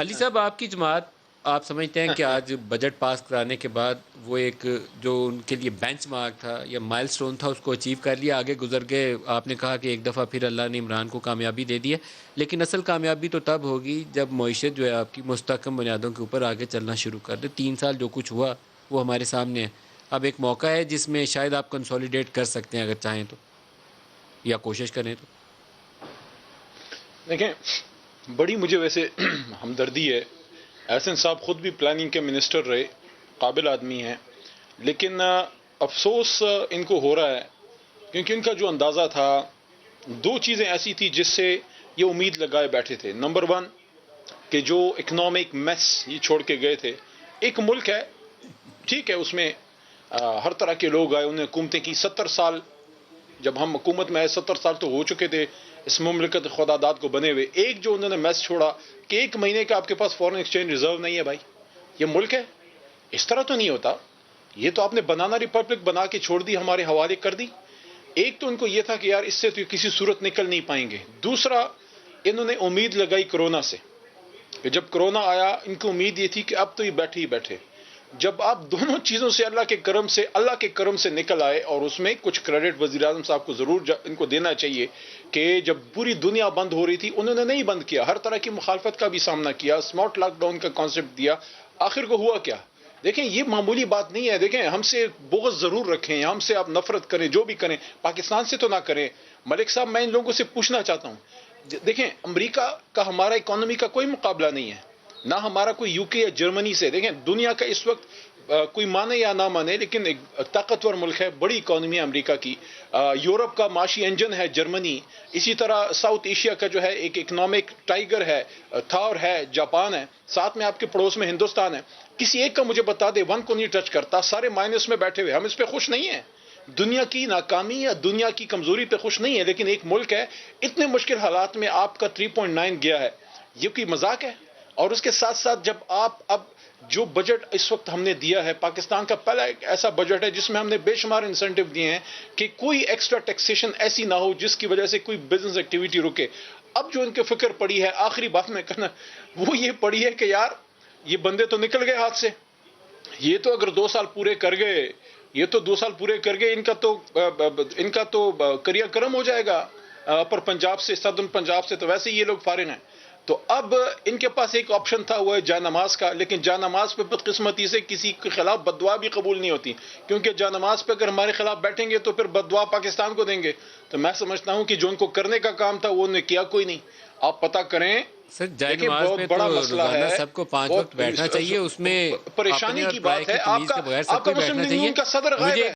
علی صاحب، آپ کی جماعت، آپ سمجھتے ہیں کہ آج بجٹ پاس کرانے کے بعد وہ ایک جو ان کے لیے بینچ مارک تھا یا مائل سٹون تھا اس کو اچیو کر لیا، آگے گزر گئے؟ آپ نے کہا کہ ایک دفعہ پھر اللہ نے عمران کو کامیابی دے دی ہے، لیکن اصل کامیابی تو تب ہوگی جب معیشت جو ہے آپ کی مستحکم بنیادوں کے اوپر آگے چلنا شروع کر دے۔ 3 سال جو کچھ ہوا وہ ہمارے سامنے ہے۔ اب ایک موقع ہے جس میں شاید آپ کنسولیڈیٹ کر سکتے ہیں اگر چاہیں تو، یا کوشش کریں تو۔ دیکھیں، بڑی مجھے ویسے ہمدردی ہے۔ احسن صاحب خود بھی پلاننگ کے منسٹر رہے، قابل آدمی ہیں، لیکن افسوس ان کو ہو رہا ہے کیونکہ ان کا جو اندازہ تھا، دو چیزیں ایسی تھی جس سے یہ امید لگائے بیٹھے تھے۔ نمبر ون، کہ جو اکنامک میس یہ چھوڑ کے گئے تھے، ایک ملک ہے، ٹھیک ہے، اس میں ہر طرح کے لوگ آئے، انہوں نے حکومتیں کی 70 سال۔ جب ہم حکومت میں آئے 70 سال تو ہو چکے تھے اس مملکت خدا داد کو بنے ہوئے۔ ایک جو انہوں نے میس چھوڑا کہ 1 مہینے کا آپ کے پاس فورن ایکسچینج ریزرو نہیں ہے۔ بھائی، یہ ملک ہے، اس طرح تو نہیں ہوتا۔ یہ تو آپ نے بنانا ریپبلک بنا کے چھوڑ دی، ہمارے حوالے کر دی۔ ایک تو ان کو یہ تھا کہ یار اس سے تو کسی صورت نکل نہیں پائیں گے۔ دوسرا، انہوں نے امید لگائی کرونا سے، کہ جب کرونا آیا ان کو امید یہ تھی کہ اب تو یہ بیٹھے ہی بیٹھے۔ جب آپ دونوں چیزوں سے اللہ کے کرم سے نکل آئے، اور اس میں کچھ کریڈٹ وزیر اعظم صاحب کو ضرور ان کو دینا چاہیے کہ جب پوری دنیا بند ہو رہی تھی انہوں نے نہیں بند کیا، ہر طرح کی مخالفت کا بھی سامنا کیا، اسمارٹ لاک ڈاؤن کا کانسیپٹ دیا۔ آخر کو ہوا کیا؟ دیکھیں، یہ معمولی بات نہیں ہے۔ دیکھیں، ہم سے بغض ضرور رکھیں، ہم سے آپ نفرت کریں، جو بھی کریں، پاکستان سے تو نہ کریں۔ ملک صاحب، میں ان لوگوں سے پوچھنا چاہتا ہوں، دیکھیں، امریکہ کا ہمارا اکانومی کا کوئی مقابلہ نہیں ہے، نہ ہمارا کوئی یو کے یا جرمنی سے۔ دیکھیں، دنیا کا اس وقت کوئی مانے یا نہ مانے لیکن ایک طاقتور ملک ہے، بڑی اکانومی ہے امریکہ کی۔ یورپ کا معاشی انجن ہے جرمنی، اسی طرح ساؤتھ ایشیا کا جو ہے ایک اکنامک ٹائیگر ہے، تھار ہے، جاپان ہے، ساتھ میں آپ کے پڑوس میں ہندوستان ہے۔ کسی ایک کا مجھے بتا دے، ون کو نہیں ٹچ کرتا، سارے مائنس میں بیٹھے ہوئے۔ ہم اس پہ خوش نہیں ہیں، دنیا کی ناکامی یا دنیا کی کمزوری پہ خوش نہیں ہے، لیکن ایک ملک ہے اتنے مشکل حالات میں آپ کا 3.9 گیا ہے، یہ کوئی مذاق ہے؟ اور اس کے ساتھ ساتھ جب آپ اب جو بجٹ اس وقت ہم نے دیا ہے، پاکستان کا پہلا ایک ایسا بجٹ ہے جس میں ہم نے بے شمار انسینٹیو دیے ہیں کہ کوئی ایکسٹرا ٹیکسیشن ایسی نہ ہو جس کی وجہ سے کوئی بزنس ایکٹیویٹی رکے۔ اب جو ان کے فکر پڑی ہے، آخری بات میں کہنا وہ یہ پڑی ہے کہ یار یہ بندے تو نکل گئے ہاتھ سے، یہ تو اگر 2 سال پورے کر گئے، یہ تو 2 سال پورے کر گئے، ان کا تو کریا کرم ہو جائے گا۔ پر پنجاب سے، سدرن پنجاب سے تو ویسے ہی یہ لوگ فارغ ہیں۔ تو اب ان کے پاس ایک آپشن تھا، وہ ہے جائے نماز کا، لیکن جائے نماز پہ بدقسمتی سے کسی کے خلاف بددعا بھی قبول نہیں ہوتی، کیونکہ جائے نماز پہ اگر ہمارے خلاف بیٹھیں گے تو پھر بددعا پاکستان کو دیں گے۔ تو میں سمجھتا ہوں کہ جو ان کو کرنے کا کام تھا وہ انہوں نے کیا کوئی نہیں۔ آپ پتہ کریں، سر، جائے دیکھیں، نماز بہت پہ بڑا تو مسئلہ روزانہ ہے، سب کو 5 وقت بہت بیٹھنا چاہیے، اس میں پریشانی اپنے اور کی پرائے بات ہے۔ کی تمیز کے بغیر سب آپ کو کا مسلم بیٹھنا چاہیے۔ یونین کا صدر غائب مجھے ہے۔